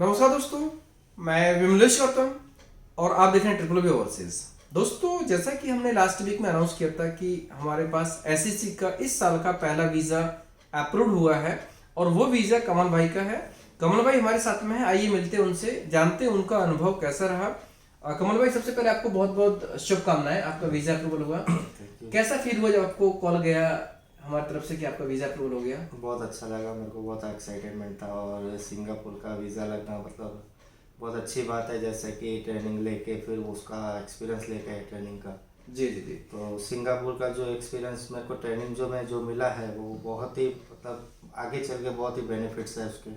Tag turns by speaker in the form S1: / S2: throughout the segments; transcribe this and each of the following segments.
S1: नमस्कार दोस्तों, मैं विमलेश गौतम और आप देख रहे हैं ट्रिपल बी ओवरसीज। दोस्तों, जैसा कि हमने लास्ट वीक में अनाउंस किया था कि हमारे पास एसएससी का इस साल का पहला वीज़ा अप्रूव हुआ है और वो वीज़ा कमल भाई का है। कमल भाई हमारे साथ में है, आइए मिलते हैं उनसे, जानते हैं उनका अनुभव कैसा रहा। कमल भाई, सबसे पहले आपको बहुत बहुत शुभकामनाएं, आपका वीज़ा अप्रूवल हुआ। कैसा फील हुआ जब आपको कॉल गया हमारी तरफ से कि आपका वीज़ा अप्रूवल हो गया?
S2: बहुत अच्छा लगा मेरे को, बहुत एक्साइटमेंट था। और सिंगापुर का वीज़ा लगना मतलब बहुत अच्छी बात है, जैसे कि ट्रेनिंग लेके फिर उसका एक्सपीरियंस लेके ट्रेनिंग का।
S1: जी जी जी।
S2: तो सिंगापुर का जो एक्सपीरियंस मेरे को ट्रेनिंग जो मिला है वो बहुत ही मतलब आगे चल के बहुत ही बेनिफिट्स है उसके।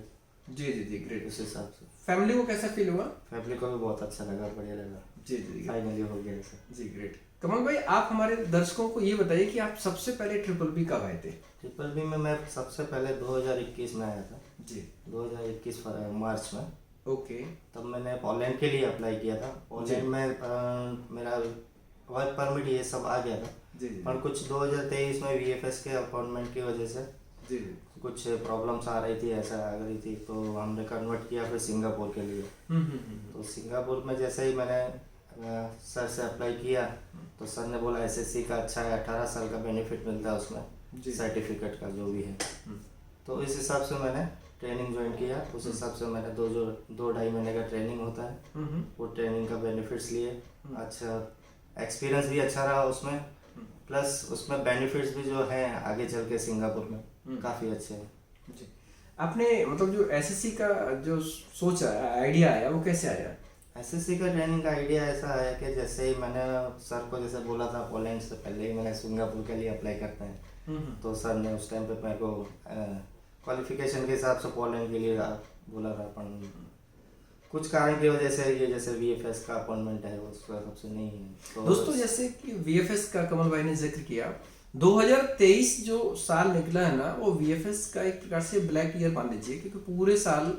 S1: जी जी जी, ग्रेट।
S2: उस हिसाब से
S1: फैमिली को कैसा फील हुआ?
S2: फैमिली को भी बहुत अच्छा लगा, बढ़िया लगा।
S1: जी जी जी,
S2: फाइनली हो गया ऐसा।
S1: जी ग्रेट। कमल भाई, आप हमारे दर्शकों को ये बताइए कि आप सबसे पहले ट्रिपल बी कब आए थे?
S2: ट्रिपल बी में मैं सबसे पहले 2021 में आया था।
S1: जी।
S2: 2021 मार्च में।
S1: ओके।
S2: तब मैंने पोलैंड के लिए अप्लाई किया था। पोलैंड में मेरा वर्क परमिट ये सब आ गया था।
S1: जी जी
S2: पर कुछ 2023 में वीएफएस के अपॉइंटमेंट की वजह से
S1: जी जी।
S2: कुछ प्रॉब्लम्स आ रही थी, ऐसा आ रही थी, तो हमने कन्वर्ट किया फिर सिंगापुर के लिए। तो सिंगापुर में जैसे ही मैंने सर से अप्लाई किया तो सर ने बोला एसएससी का अच्छा है, 18 साल का बेनिफिट मिलता है उसमें,
S1: जी।
S2: सर्टिफिकेट का जो भी है। तो इस हिसाब से मैंने ट्रेनिंग ज्वाइन किया। उस हिसाब से मैंने दो ढाई महीने का ट्रेनिंग होता है, वो ट्रेनिंग का बेनिफिट्स लिए। अच्छा एक्सपीरियंस भी अच्छा रहा उसमें, प्लस उसमें बेनिफिट्स भी जो हैं आगे चल के सिंगापुर में काफ़ी अच्छे हैं।
S1: जी। आपने मतलब जो एसएससी का जो सोचा आइडिया आया वो कैसे आया?
S2: एसएससी का ट्रेनिंग का आइडिया ऐसा है कि जैसे ही मैंने सर को जैसे बोला था, पोलैंड से पहले ही मैंने सिंगापुर के लिए अप्लाई करते हैं, तो सर ने उस टाइम पे मेरे को क्वालिफिकेशन के हिसाब से पोलैंड के लिए बोला था। पर कुछ कारण की वजह से ये जैसे वीएफएस का अपॉइंटमेंट है उसका सबसे नहीं है। तो
S1: दोस्तों, जैसे कि वीएफएस का कमल भाई ने जिक्र किया, 2023 जो साल निकला है ना, वो वीएफएस का एक प्रकार से ब्लैक ईयर मान लीजिए, क्योंकि पूरे साल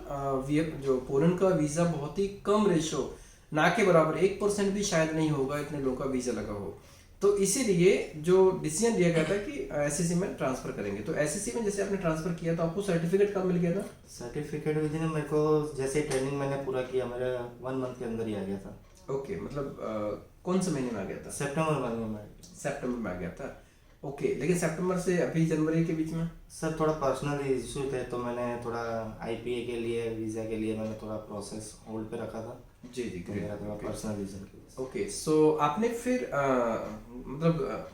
S1: जो पोलैंड का वीज़ा बहुत ही कम रेशो, ना के बराबर 1% भी शायद नहीं होगा, इतने लोगों का वीज़ा लगा हो। तो इसीलिए जो डिसीजन लिया गया था कि एसएससी में ट्रांसफर करेंगे। तो एसएससी में जैसे आपने ट्रांसफर किया तो आपको सर्टिफिकेट कब मिल गया था?
S2: सर्टिफिकेट विद इन मेरे को जैसे ट्रेनिंग मैंने पूरा किया, मेरे 1 मंथ के अंदर ही आ गया था।
S1: ओके, मतलब कौन से महीने में आ गया था?
S2: सितंबर महीने में।
S1: सितंबर में आ गया था। ओके, लेकिन सितंबर से अभी जनवरी के बीच में
S2: सर थोड़ा पर्सनल इशू थे, तो मैंने थोड़ा आईपीए के लिए, वीज़ा के लिए मैंने थोड़ा प्रोसेस होल्ड पे रखा था।
S1: जी जी,
S2: तो मेरा थोड़ा पर्सनल रीजन की वजह से।
S1: ओके, सो आपने फिर मतलब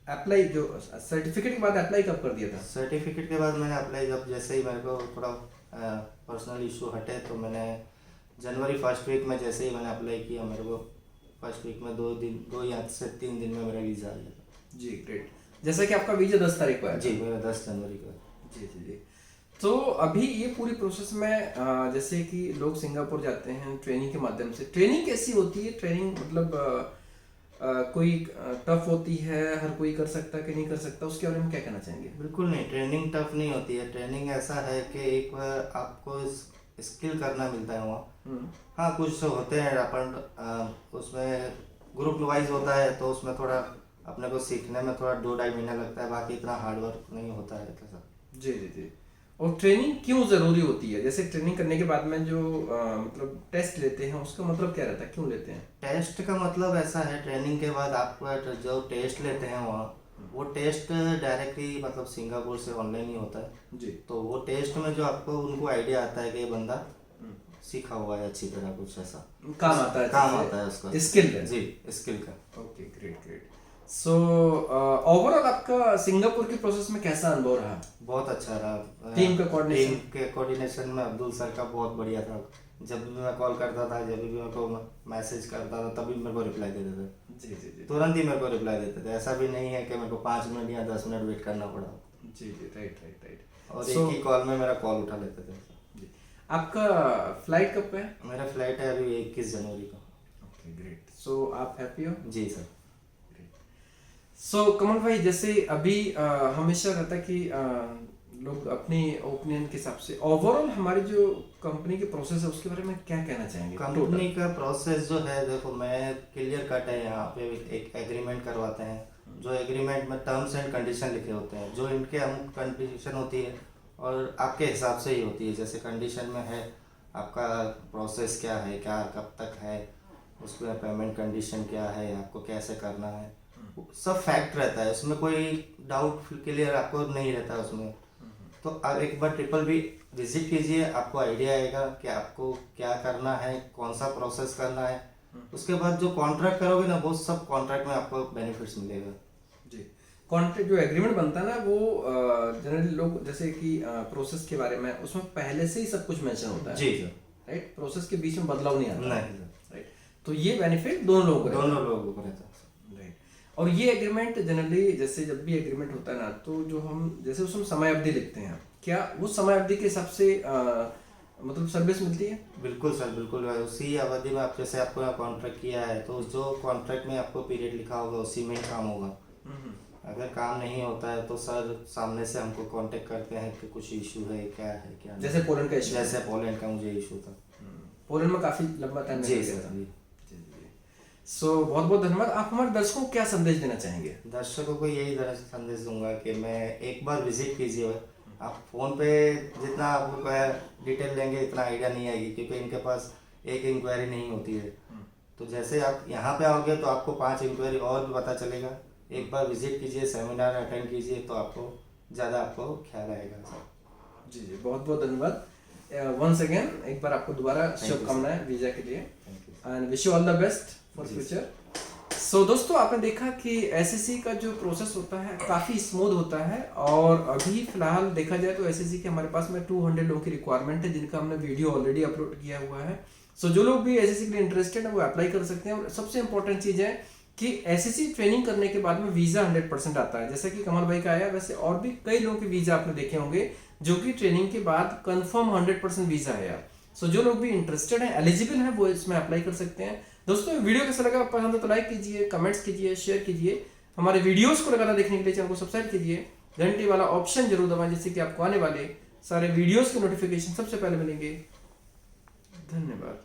S1: अप्लाई जो सर्टिफिकेट के बाद अप्लाई कब कर दिया था?
S2: सर्टिफिकेट के बाद मैंने अप्लाई, जब जैसे ही मेरे को थोड़ा पर्सनल इशू हटे तो मैंने जनवरी फर्स्ट वीक में जैसे ही मैंने अप्लाई किया, मेरे को फर्स्ट वीक में 2 या से 3 दिन में मेरा वीज़ा आ गया था।
S1: जी, ग्रेट। जैसा कि आपका वीजा 10 तारीख को आया
S2: जी,
S1: था।
S2: मेरा 10 जनवरी को।
S1: जी जी जी। तो अभी ये पूरी प्रोसेस में जैसे कि लोग सिंगापुर जाते हैं ट्रेनिंग के माध्यम से, ट्रेनिंग कैसी होती है? ट्रेनिंग मतलब कोई टफ होती है, हर कोई कर सकता है कि नहीं कर सकता, उसके बारे में क्या कहना चाहेंगे?
S2: बिल्कुल नहीं, ट्रेनिंग टफ नहीं होती है। ट्रेनिंग ऐसा है कि एक बार आपको स्किल करना मिलता है वहाँ। हाँ, कुछ होते हैं अपन उसमें ग्रुप वाइज होता है, तो उसमें थोड़ा अपने को सीखने में थोड़ा 2-2.5 महीना लगता है, बाकी इतना हार्ड वर्क नहीं होता है ऐसा।
S1: जी जी जी। और ट्रेनिंग क्यों ज़रूरी होती है? जैसे ट्रेनिंग करने के बाद में जो मतलब टेस्ट लेते हैं, उसका मतलब क्या रहता है, क्यों लेते हैं?
S2: टेस्ट का मतलब ऐसा है, ट्रेनिंग के बाद आपका जो टेस्ट लेते हैं वहाँ, वो टेस्ट डायरेक्टली मतलब सिंगापुर से ऑनलाइन ही होता है।
S1: जी।
S2: तो वो टेस्ट में जो आपको उनको आइडिया आता है कि ये बंदा सीखा हुआ है अच्छी तरह, कुछ ऐसा
S1: काम आता है,
S2: काम आता है उसका,
S1: स्किल है।
S2: जी, स्किल का।
S1: Okay, great great. So overall आपका सिंगापुर की प्रोसेस में कैसा अनुभव रहा?
S2: बहुत अच्छा रहा।
S1: टीम का कोऑर्डिनेशन?
S2: टीम के कोऑर्डिनेशन में अब्दुल सर का बहुत बढ़िया था। जब भी मैं कॉल करता था, जब भी मेरे को मैसेज करता था, तभी मेरे को रिप्लाई देते थे।
S1: जी जी जी।
S2: तुरंत ही मेरे को रिप्लाई देते थे। ऐसा भी नहीं है कि मेरे को 5 मिनट या 10 मिनट वेट करना पड़ा।
S1: जी जी, राइट राइट राइट।
S2: और एक ही कॉल में मेरा कॉल उठा लेते थे।
S1: जी। आपका फ्लाइट कब का है?
S2: मेरा फ्लाइट है अभी 21 जनवरी को।
S1: Okay, great. सो आप हैप्पी हो?
S2: जी सर।
S1: सो कमल भाई, जैसे अभी हमेशा रहता है कि लोग अपनी ओपिनियन के हिसाब से ओवरऑल हमारी जो कंपनी की प्रोसेस है उसके बारे में क्या कहना चाहेंगे?
S2: कंपनी का प्रोसेस जो है, देखो मैं क्लियर कट है। यहाँ पे एक एग्रीमेंट करवाते हैं, जो एग्रीमेंट में टर्म्स एंड कंडीशन लिखे होते हैं, जो इनके अमुक कंडीशन होती है और आपके हिसाब से ही होती है। जैसे कंडीशन में है आपका प्रोसेस क्या है, क्या कब तक है, उसमें पेमेंट कंडीशन क्या है, आपको कैसे करना है, सब फैक्ट रहता है उसमें, कोई डाउट क्लियर आपको नहीं रहता उसमें। तो आप एक बार ट्रिपल बी विजिट कीजिए, आपको आइडिया आएगा कि आपको क्या करना है, कौन सा प्रोसेस करना है। उसके बाद जो कॉन्ट्रैक्ट करोगे ना, वो सब कॉन्ट्रैक्ट में आपको बेनिफिट्स मिलेगा।
S1: जी, कॉन्ट्रैक्ट जो एग्रीमेंट बनता है ना, वो जनरली लोग जैसे कि प्रोसेस के बारे में उसमें पहले से ही सब कुछ मेंशन होता है।
S2: जी सर।
S1: राइट, प्रोसेस के बीच में बदलाव नहीं आता।
S2: नहीं सर।
S1: राइट, तो ये बेनिफिट दोनों लोगों को रहता है।
S2: दोनों लोगों को रहता है।
S1: राइट, और ये एग्रीमेंट जनरली जैसे जब भी एग्रीमेंट होता है ना, तो जो हम जैसे उसमें समय अवधि लिखते हैं, क्या वो समय अवधि के हिसाब से मतलब सर्विस मिलती है?
S2: बिल्कुल सर, बिल्कुल। उसी अवधि में आप जैसे आपको कॉन्ट्रैक्ट किया है, तो जो कॉन्ट्रैक्ट में आपको पीरियड लिखा होगा उसी में ही काम होगा। अगर काम नहीं होता है तो सर सामने से हमको कांटेक्ट करते हैं कि कुछ इशू है, क्या है क्या नहीं।
S1: जैसे पोलैंड का इशू,
S2: जैसे पोलैंड का मुझे इशू था।
S1: पोलैंड में काफी लंबा टाइम
S2: जी
S1: लग गया
S2: सर।
S1: था।
S2: जी।
S1: सो बहुत बहुत धन्यवाद। आप हमारे दर्शकों को क्या संदेश देना चाहेंगे?
S2: दर्शकों को यही संदेश दूंगा कि मैं एक बार विजिट कीजिए। आप फ़ोन पे जितना आपको डिटेल लेंगे इतना आइडिया नहीं आएगी, क्योंकि इनके पास एक इंक्वायरी नहीं होती है। तो जैसे आप यहाँ पे आओगे तो आपको 5 इंक्वायरी और भी पता चलेगा। एक बार विजिट कीजिए, सेमिनार अटेंड कीजिए, तो आपको ज़्यादा आपको ख्याल आएगा सर।
S1: जी जी, बहुत बहुत धन्यवाद। वंस अगेन एक बार आपको दोबारा
S2: Thank you,
S1: शुभकामनाएं वीजा के लिए,
S2: thank you.
S1: And wish you all the best for
S2: जी,
S1: फ्यूचर। सो दोस्तों, आपने देखा कि एसएससी का जो प्रोसेस होता है काफ़ी स्मूथ होता है, और अभी फिलहाल देखा जाए तो एसएससी के हमारे पास में 200 लोगों की रिक्वायरमेंट है, जिनका हमने वीडियो ऑलरेडी अपलोड किया हुआ है। सो जो लोग भी एसएससी के लिए इंटरेस्टेड है वो अप्लाई कर सकते हैं। और सबसे इंपॉर्टेंट चीज़ है कि एसएससी ट्रेनिंग करने के बाद में वीज़ा 100% आता है। जैसा कि कमल भाई का आया, वैसे और भी कई लोगों के वीज़ा आपने देखे होंगे जो कि ट्रेनिंग के बाद कंफर्म 100% वीज़ा आया। सो जो लोग भी इंटरेस्टेड हैं, एलिजिबल हैं, वो इसमें अप्लाई कर सकते हैं। दोस्तों, वीडियो कैसा लगा, पसंद है तो लाइक कीजिए, कमेंट्स कीजिए, शेयर कीजिए। हमारे वीडियोस को लगातार देखने के लिए चैनल को सब्सक्राइब कीजिए, घंटी वाला ऑप्शन जरूर दबाएं, जिससे कि आपको आने वाले सारे वीडियोस के नोटिफिकेशन सबसे पहले मिलेंगे। धन्यवाद।